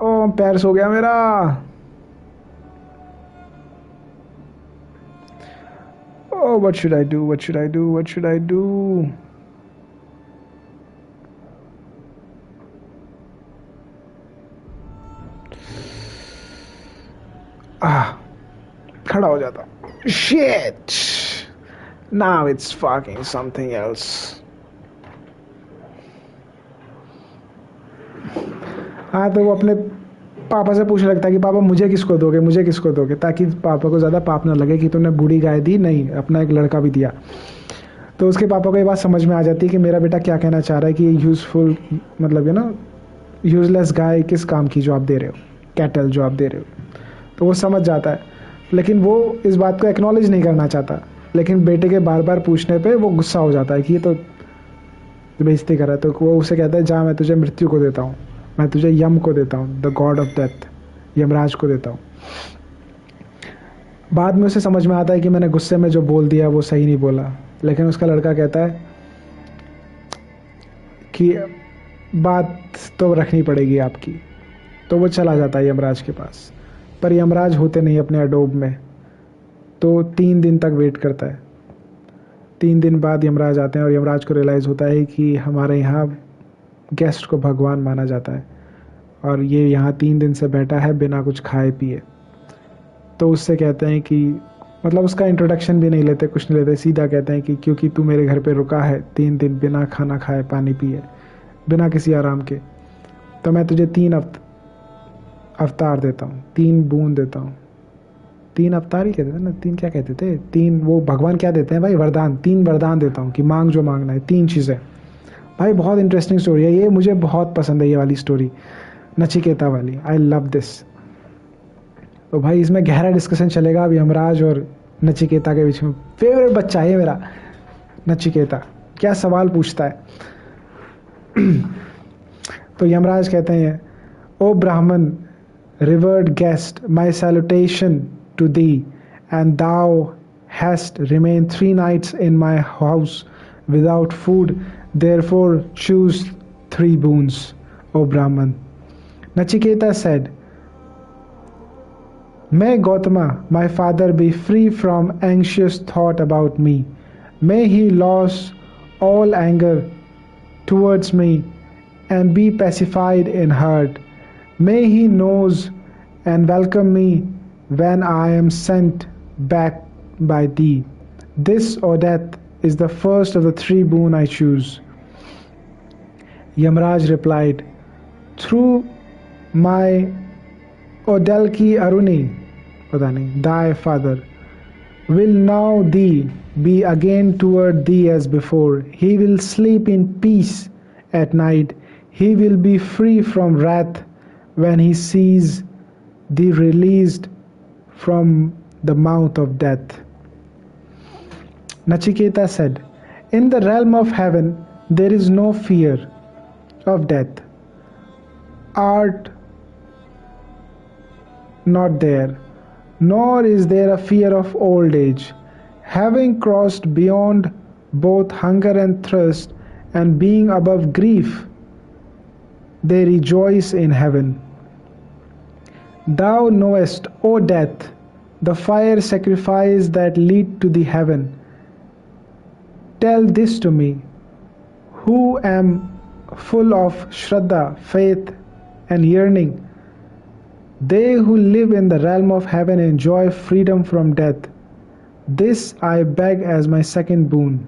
ओ पैर सो गया मेरा. Oh, what should I do? What should I do? What should I do? खड़ा हो जाता. Shit! Now it's fucking something else. हाँ, तो वो अपने पापा से पूछने लगता है कि पापा मुझे किसको दोगे, मुझे किसको दोगे, ताकि पापा को ज़्यादा पाप ना लगे कि तुमने बूढ़ी गाय दी, नहीं अपना एक लड़का भी दिया. तो उसके पापा को ये बात समझ में आ जाती है कि मेरा बेटा क्या कहना चाह रहा है, कि ये यूज़फुल मतलब यूज़लेस गाय किस काम की जो आप दे रहे हो, कैटल जो आप दे रहे हो. तो वो समझ जाता है, लेकिन वो इस बात को एक्नॉलेज नहीं करना चाहता. लेकिन बेटे के बार बार पूछने पे वो गुस्सा हो जाता है कि ये तो बेइज्जती कर रहा है. तो वो उसे कहता है, जा मैं तुझे मृत्यु को देता हूँ, मैं तुझे यम को देता हूँ, the God of death, Yamraj को देता हूँ. बाद में उसे समझ में आता है कि मैंने गुस्से में जो बोल दिया वो सही नहीं बोला, लेकिन उसका लड़का कहता है कि बात तो रखनी पड़ेगी आपकी. तो वो चला जाता है यमराज के पास. पर यमराज होते नहीं अपने अडोब में, तो 3 दिन तक वेट करता है। 3 दिन बाद यमराज आते हैं और यमराज को रियलाइज़ होता है कि हमारे यहाँ गेस्ट को भगवान माना जाता है और ये यहाँ 3 दिन से बैठा है बिना कुछ खाए पिए। तो उससे कहते हैं कि मतलब उसका इंट्रोडक्शन भी नहीं लेते, कुछ नहीं लेते, सीधा कहते हैं कि क्योंकि तू मेरे घर पे रुका है 3 दिन बिना खाना खाए पानी पिए बिना किसी आराम के, तो मैं तुझे 3 अवतार देता हूँ, 3 बूंद देता हूँ। 3 अवतार ही कहते थे ना, 3 क्या कहते थे, 3 वो भगवान क्या देते हैं भाई, वरदान, 3 वरदान देता हूँ कि मांग जो मांगना है, 3 चीज़ें। भाई बहुत इंटरेस्टिंग स्टोरी है ये, मुझे बहुत पसंद है ये वाली स्टोरी, नचिकेता वाली। I love this. तो भाई इसमें गहरा डिस्कशन चलेगा अब यमराज और नचिकेता के बीच में। फेवरेट बच्चा है मेरा नचिकेता, क्या सवाल पूछता है। तो यमराज कहते हैं, ओ ब्राह्मण, revered guest, my salutation to thee, and thou hast remained 3 nights in my house without food, therefore choose 3 boons, O Brahman. Nachiketa said, May Gautama, my father, be free from anxious thought about me. May he lose all anger towards me and be pacified in heart. May he knows and welcome me when I am sent back by thee. This or that is the first of the 3 boon I choose. Yamraj replied, through my Odalki Aruni, thy father, will now thee be again toward thee as before. He will sleep in peace at night. He will be free from wrath when he sees thee released from the mouth of death. Nachiketa said, in the realm of heaven there is no fear of death. Art not there, nor is there a fear of old age. Having crossed beyond both hunger and thirst, and being above grief, they rejoice in heaven. Thou knowest, O death, the fire sacrifice that lead to the heaven. Tell this to me, who am full of Shraddha, faith, and yearning. They who live in the realm of heaven enjoy freedom from death. This I beg as my second boon.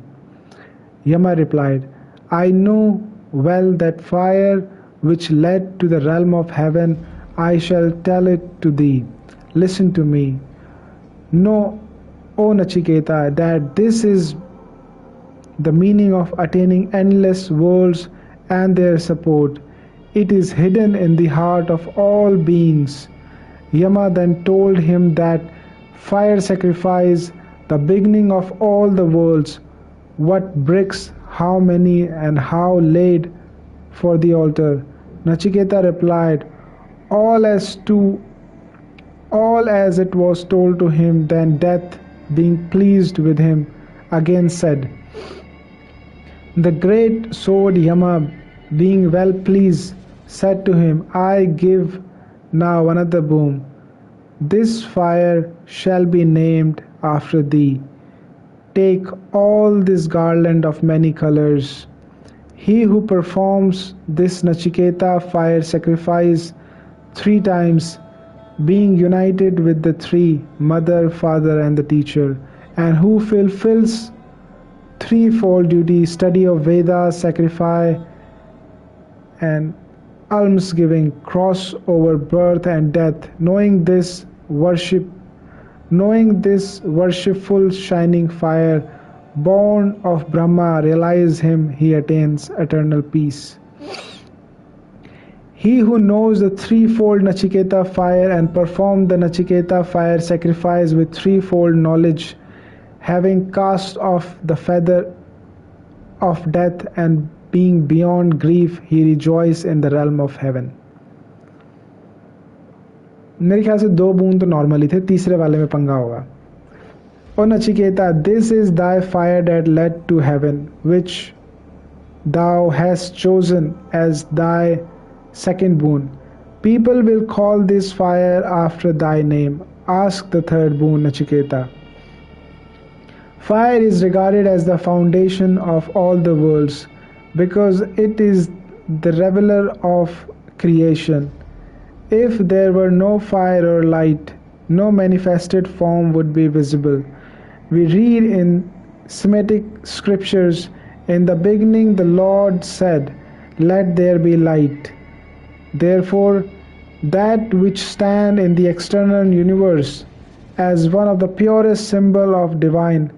Yama replied, I know well that fire which led to the realm of heaven, I shall tell it to thee. Listen to me. Know, O Nachiketa, that this is the meaning of attaining endless worlds and their support. It is hidden in the heart of all beings. Yama then told him that fire sacrifice, the beginning of all the worlds, what bricks, how many, and how laid for the altar. Nachiketa replied, all as it was told to him. Then death, being pleased with him, again said, the great sword Yama, being well pleased, said to him, I give now another boon. This fire shall be named after thee. Take all this garland of many colors. He who performs this Nachiketa fire sacrifice 3 times, being united with the 3, mother, father, and the teacher, and who fulfills 3-fold duty, study of Vedas, sacrifice, and almsgiving, cross over birth and death, knowing this worshipful shining fire, born of Brahma, realize him, he attains eternal peace. He who knows the 3-fold Nachiketa fire and performed the Nachiketa fire sacrifice with 3-fold knowledge, having cast off the feather of death and being beyond grief, he rejoices in the realm of heaven. मेरे ख्याल से 2 बूंद तो normally थे, तीसरे वाले में पंगा होगा. O Nachiketa, this is thy fire that led to heaven, which thou hast chosen as thy second boon. People will call this fire after thy name. Ask the third boon, Nachiketa. Fire is regarded as the foundation of all the worlds because it is the revealer of creation. If there were no fire or light, no manifested form would be visible. We read in Semitic scriptures, in the beginning the Lord said, let there be light. Therefore, that which stand in the external universe as one of the purest symbol of divine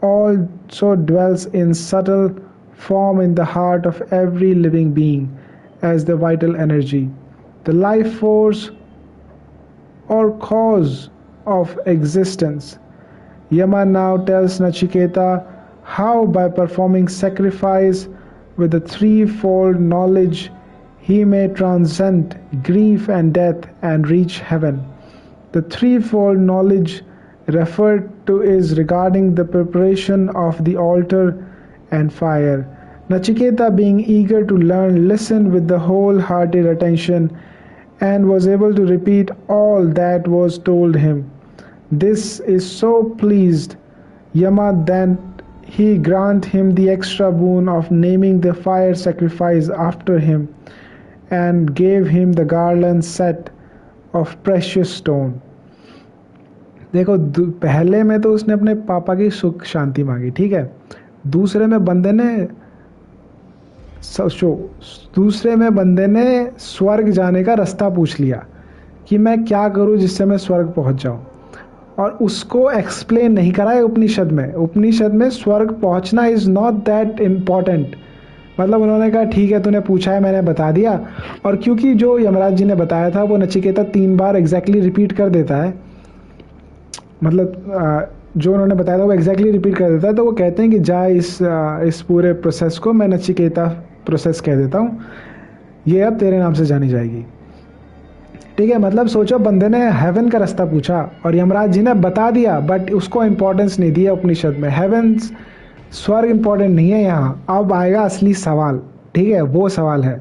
also dwells in subtle form in the heart of every living being as the vital energy, the life force or cause of existence. Yama now tells Nachiketa how by performing sacrifice with the threefold knowledge he may transcend grief and death and reach heaven. The threefold knowledge referred to is regarding the preparation of the altar and fire. Nachiketa, being eager to learn, listened with the wholehearted attention and was able to repeat all that was told him. This is so pleased Yama that he grant him the extra boon of naming the fire sacrifice after him and gave him the garland set of precious stone. देखो पहले में तो उसने अपने पापा की सुख शांति मांगी, ठीक है। दूसरे में बंदे ने स्वर्ग जाने का रास्ता पूछ लिया कि मैं क्या करूं जिससे मैं स्वर्ग पहुंच जाऊं, और उसको एक्सप्लेन नहीं करा है उपनिषद में। उपनिषद में स्वर्ग पहुंचना इज नॉट दैट इम्पॉर्टेंट। मतलब उन्होंने कहा ठीक है तूने पूछा है मैंने बता दिया, और क्योंकि जो यमराज जी ने बताया था वो नचिकेता 3 बार एग्जैक्टली रिपीट कर देता है, मतलब जो उन्होंने बताया था वो एग्जैक्टली रिपीट कर देता है, तो वो कहते हैं कि जा इस पूरे प्रोसेस को मैं नचिकेता प्रोसेस कह देता हूँ, ये अब तेरे नाम से जानी जाएगी, ठीक है। मतलब सोचो बंदे ने हेवन का रास्ता पूछा और यमराज जी ने बता दिया, बट उसको इम्पोर्टेंस नहीं दिया उपनिषद में। हेवन स्वर्ग इम्पोर्टेंट नहीं है यहाँ। अब आएगा असली सवाल, ठीक है, वो सवाल है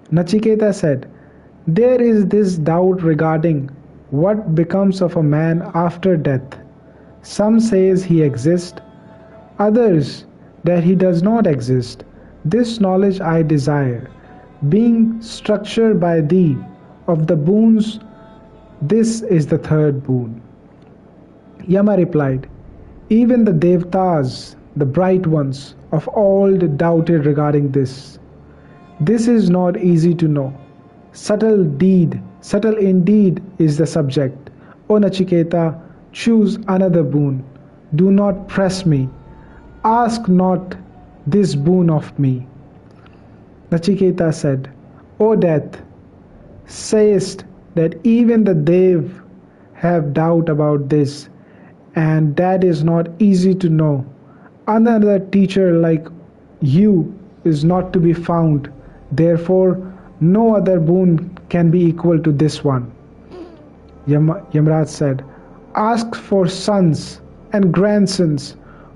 Nachiketa said, there is this doubt regarding what becomes of a man after death. Some says he exists, others that he does not exist. This knowledge I desire, being structured by thee of the boons. This is the third boon. Yama replied, even the Devtas, the bright ones of old, doubted regarding this. This is not easy to know. Subtle indeed is the subject. O Nachiketa, choose another boon. Do not press me. Ask not this boon of me. Nachiketa said, O death, sayest that even the Dev have doubt about this, and that is not easy to know. Another teacher like you is not to be found. Therefore, no other boon can be equal to this one. Yamraj said, ask for sons and grandsons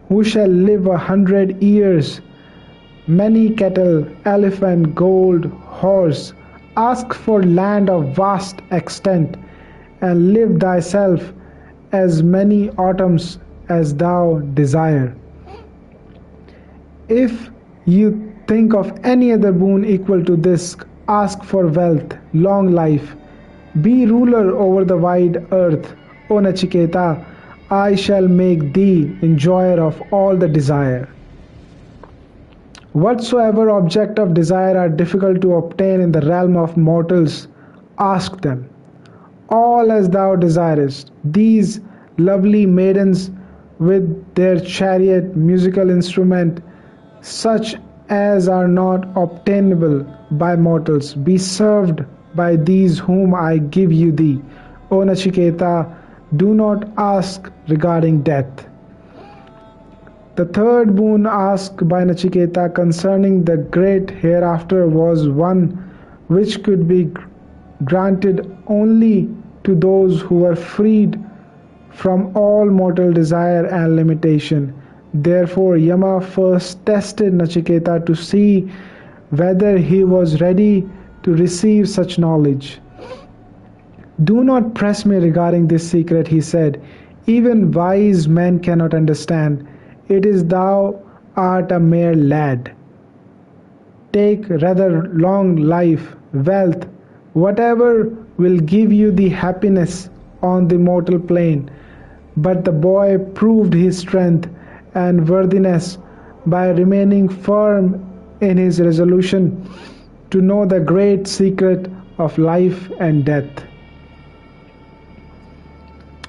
who shall live 100 years, many cattle, elephant, gold, horse. Ask for land of vast extent, and live thyself as many autumns as thou desire. If you think of any other boon equal to this, ask for wealth, long life. Be ruler over the wide earth. O Nachiketa, I shall make thee enjoyer of all the desire. Whatsoever object of desire are difficult to obtain in the realm of mortals, ask them. All as thou desirest. These lovely maidens with their chariot, musical instrument, such as are not obtainable by mortals, be served by these whom I give you thee. O Nachiketa, do not ask regarding death. The third boon asked by Nachiketa concerning the great hereafter was one which could be granted only to those who were freed from all mortal desire and limitation. Therefore, Yama first tested Nachiketa to see whether he was ready to receive such knowledge. Do not press me regarding this secret, he said. Even wise men cannot understand. It is thou art a mere lad. Take rather long life, wealth, whatever will give you the happiness on the mortal plane. But the boy proved his strength and worthiness by remaining firm in his resolution to know the great secret of life and death.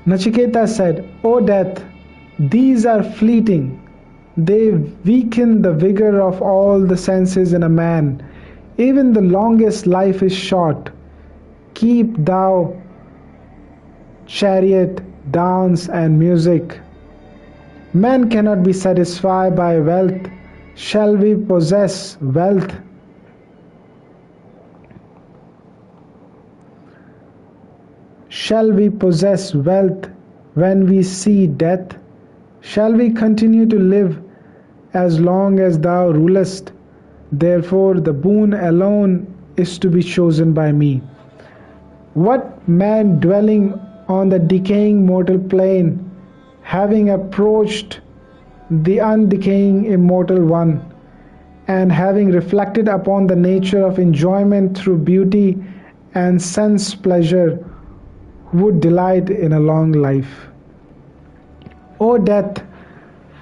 Nachiketa said, O death, these are fleeting. They weaken the vigor of all the senses in a man. Even the longest life is short. Keep thou chariot, dance, and music. Man cannot be satisfied by wealth. Shall we possess wealth? Shall we possess wealth when we see death? Shall we continue to live as long as thou rulest? Therefore the boon alone is to be chosen by me. What man dwelling on the decaying mortal plane, having approached the undecaying immortal one, and having reflected upon the nature of enjoyment through beauty and sense pleasure, would delight in a long life? O death,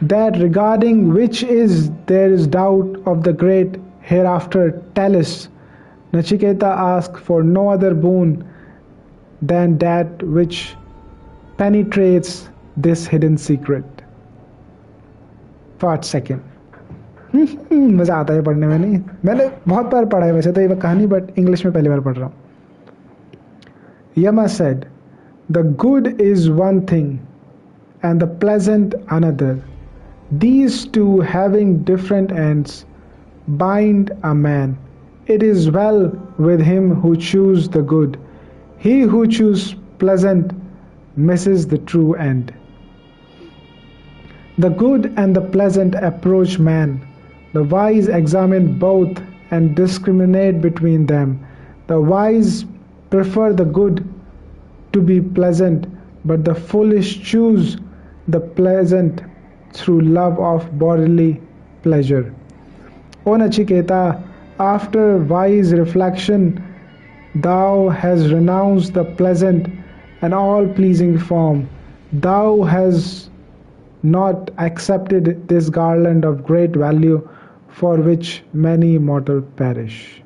that regarding which there is doubt of the great hereafter, tell us. Nachiketa asked for no other boon than that which penetrates this hidden secret. Part second. मज़ा आता है पढ़ने में, नहीं? मैंने बहुत बार पढ़ा है वैसे तो ये कहानी, बट इंग्लिश में पहली बार पढ़ रहा हूँ. Yama said, the good is one thing and the pleasant another. These two having different ends bind a man. It is well with him who choose the good. He who chooses pleasant misses the true end. The good and the pleasant approach man. The wise examine both and discriminate between them. The wise prefer the good to be pleasant, but the foolish choose the pleasant through love of bodily pleasure. O Nachiketa, after wise reflection, thou hast renounced the pleasant and all pleasing form. Thou hast not accepted this garland of great value for which many mortal perish.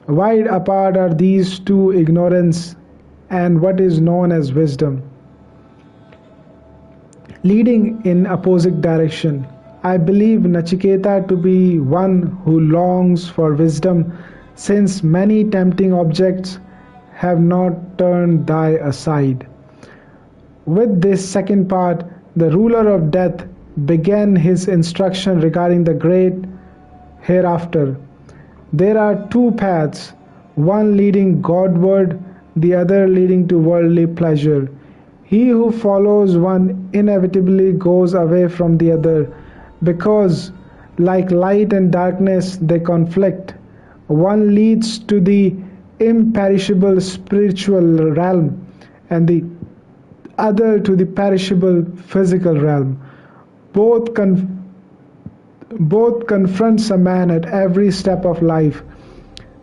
Wide apart are these two, ignorance and what is known as wisdom, leading in opposite direction. I believe Nachiketa to be one who longs for wisdom, since many tempting objects have not turned thy aside. With this second part, the ruler of death began his instruction regarding the great hereafter. There are two paths, one leading Godward, the other leading to worldly pleasure. He who follows one inevitably goes away from the other, because like light and darkness they conflict. One leads to the imperishable spiritual realm and the other to the perishable physical realm. Both confronts a man at every step of life.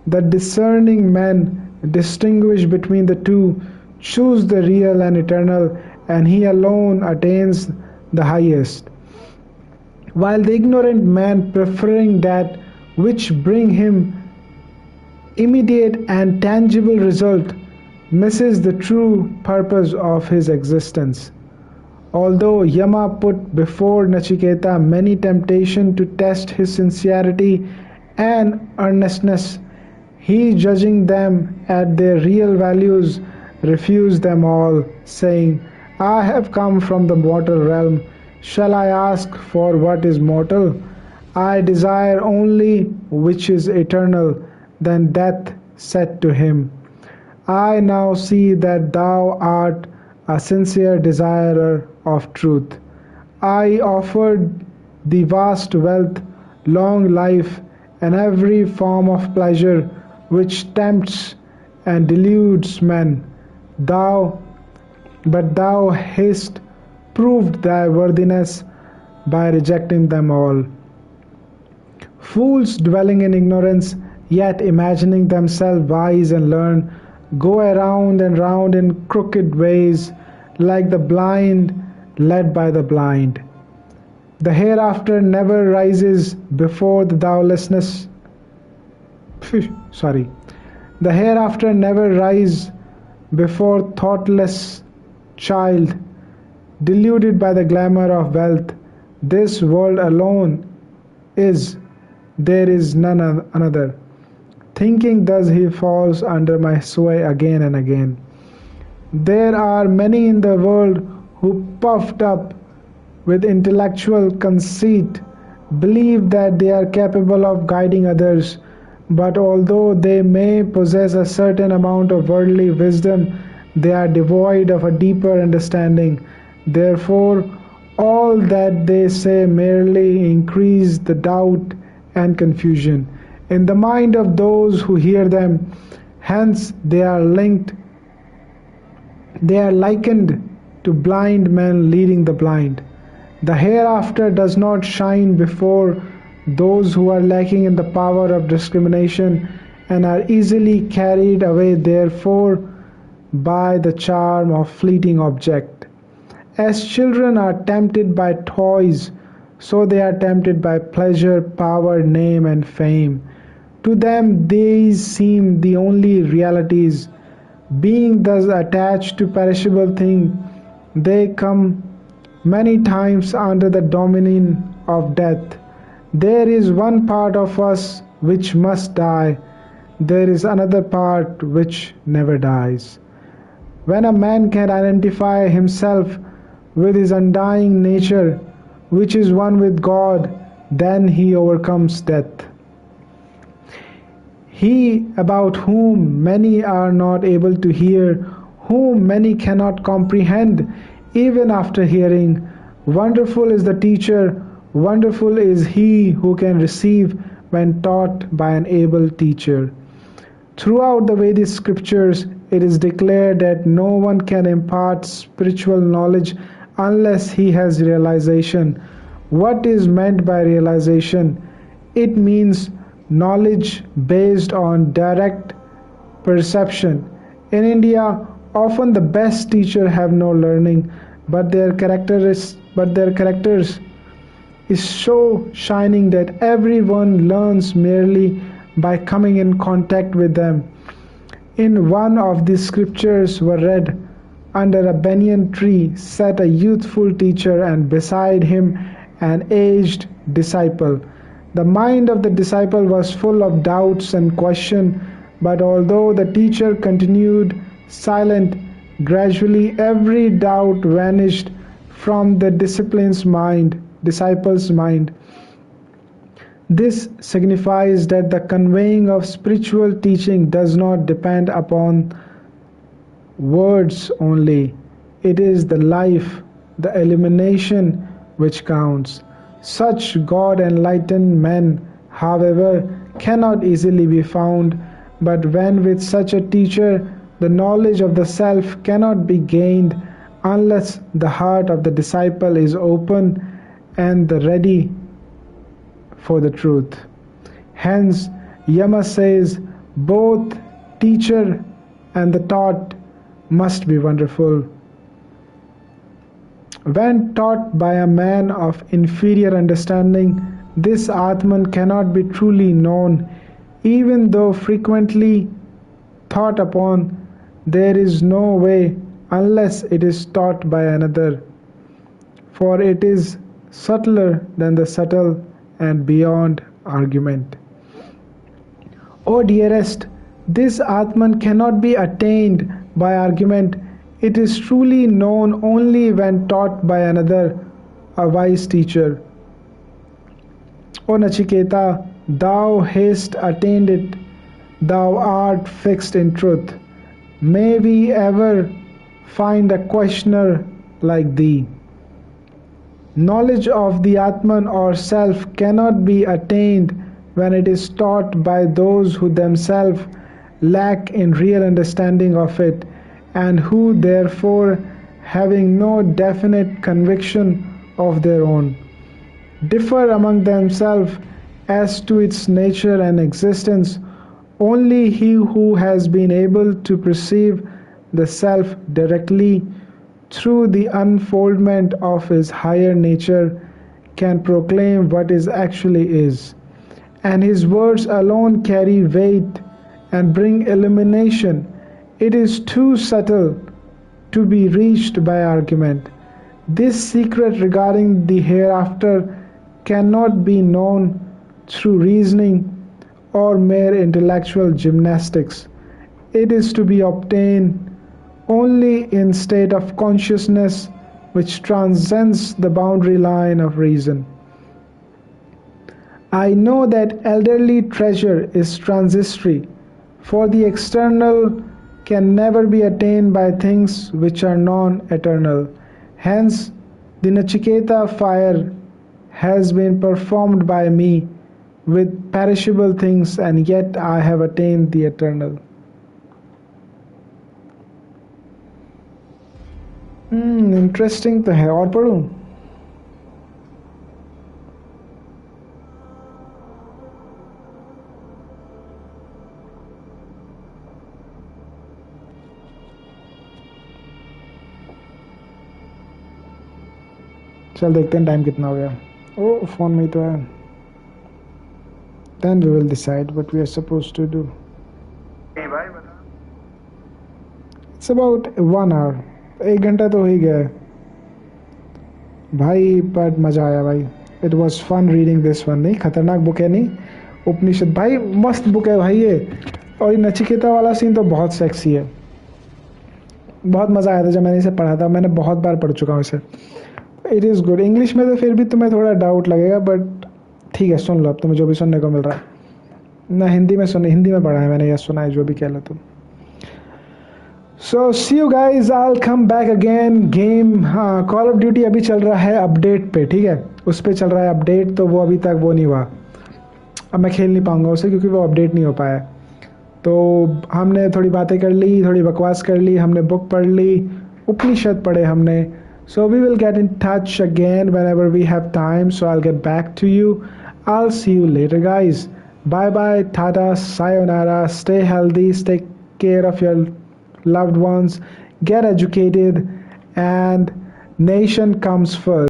The discerning men distinguish between the two, choose the real and eternal, and he alone attains the highest. While the ignorant man, preferring that which bring him immediate and tangible result, misses the true purpose of his existence. Although Yama put before Nachiketa many temptations to test his sincerity and earnestness, he, judging them at their real values, refused them all, saying, I have come from the mortal realm. Shall I ask for what is mortal? I desire only which is eternal. Then death said to him, I now see that thou art a sincere desirer of truth. I offered thee vast wealth, long life, and every form of pleasure which tempts and deludes men. Thou, but thou hast proved thy worthiness by rejecting them all. Fools dwelling in ignorance, yet imagining themselves wise and learned, go around and round in crooked ways, like the blind led by the blind. The hereafter never rises before the thoughtlessness. Sorry. The hereafter never rise before thoughtless child, deluded by the glamour of wealth. This world alone is, there is none another. Thinking thus he falls under my sway again and again. There are many in the world who, puffed up with intellectual conceit, believe that they are capable of guiding others, but although they may possess a certain amount of worldly wisdom, they are devoid of a deeper understanding. Therefore, all that they say merely increase the doubt and confusion in the mind of those who hear them. Hence they are likened to blind men leading the blind. The hereafter does not shine before those who are lacking in the power of discrimination and are easily carried away therefore by the charm of fleeting object. As children are tempted by toys, so they are tempted by pleasure, power, name, and fame. To them these seem the only realities. Being thus attached to perishable things, they come many times under the dominion of death. There is one part of us which must die. There is another part which never dies. When a man can identify himself with his undying nature, which is one with God, then he overcomes death. He about whom many are not able to hear, whom many cannot comprehend, even after hearing. Wonderful is the teacher, wonderful is he who can receive when taught by an able teacher. Throughout the Vedic scriptures, it is declared that no one can impart spiritual knowledge unless he has realization. What is meant by realization? It means knowledge based on direct perception. In India, often the best teachers have no learning, but their characters is so shining that everyone learns merely by coming in contact with them. In one of the scriptures were read, under a banyan tree sat a youthful teacher and beside him an aged disciple. The mind of the disciple was full of doubts and questions, but although the teacher continued silent, gradually every doubt vanished from the disciple's disciple's mind. This signifies that the conveying of spiritual teaching does not depend upon words only. It is the life, the illumination which counts. Such God-enlightened men, however, cannot easily be found, but when with such a teacher, the knowledge of the self cannot be gained unless the heart of the disciple is open and ready for the truth. Hence, Yama says, both teacher and the taught must be wonderful. When taught by a man of inferior understanding, this Atman cannot be truly known, even though frequently thought upon. There is no way unless it is taught by another, for it is subtler than the subtle and beyond argument. O dearest, this Atman cannot be attained by argument. It is truly known only when taught by another, a wise teacher. O Nachiketa, thou hast attained it, thou art fixed in truth. May we ever find a questioner like thee. Knowledge of the Atman or self cannot be attained when it is taught by those who themselves lack in real understanding of it, and who therefore, having no definite conviction of their own, differ among themselves as to its nature and existence. Only he who has been able to perceive the self directly through the unfoldment of his higher nature can proclaim what it actually is, and his words alone carry weight and bring illumination. It is too subtle to be reached by argument. This secret regarding the hereafter cannot be known through reasoning or mere intellectual gymnastics. It is to be obtained only in state of consciousness which transcends the boundary line of reason. I know that elderly treasure is transitory, for the external can never be attained by things which are non-eternal. Hence, the Nachiketa fire has been performed by me with perishable things, and yet I have attained the eternal. Interesting तो है, और पढ़ूं? चल देखते हैं time कितना हो गया. ओ फोन में ही तो है. Then we will decide what we are supposed to do. It's about 1 hour. 1 घंटा तो हो ही गया है भाई, पर मज़ा आया भाई. It was fun reading this one. नहीं खतरनाक बुक है, नहीं उपनिषद भाई मस्त बुक है भाई ये. और ये नचिकेता वाला सीन तो बहुत सेक्सी है. बहुत मज़ा आया था जब मैंने इसे पढ़ा था. मैंने बहुत बार पढ़ चुका हूँ इसे. It is good. इंग्लिश में तो फिर भी तुम्हें थोड़ा डाउट लगेगा, बट ठीक है सुन लो. अब तुम्हें जो भी सुनने को मिल रहा है ना, हिंदी में पढ़ा है मैंने, यह सुना है जो भी कह लो तुम. So see you guys, I'll come back again. Game हाँ, कॉल ऑफ ड्यूटी अभी चल रहा है अपडेट पे, ठीक है, उस पर चल रहा है अपडेट. तो वो अभी तक वो नहीं हुआ. अब मैं खेल नहीं पाऊँगा उसे क्योंकि वो अपडेट नहीं हो पाया. तो हमने थोड़ी बातें कर ली, थोड़ी बकवास कर ली, हमने बुक पढ़ ली, उपनिषद पढ़े हमने. So we will get in touch again whenever we have time. So I'll get back to you. I'll see you later guys. Bye bye, tata, sayonara, stay healthy, take care of your loved ones, get educated, and nation comes first.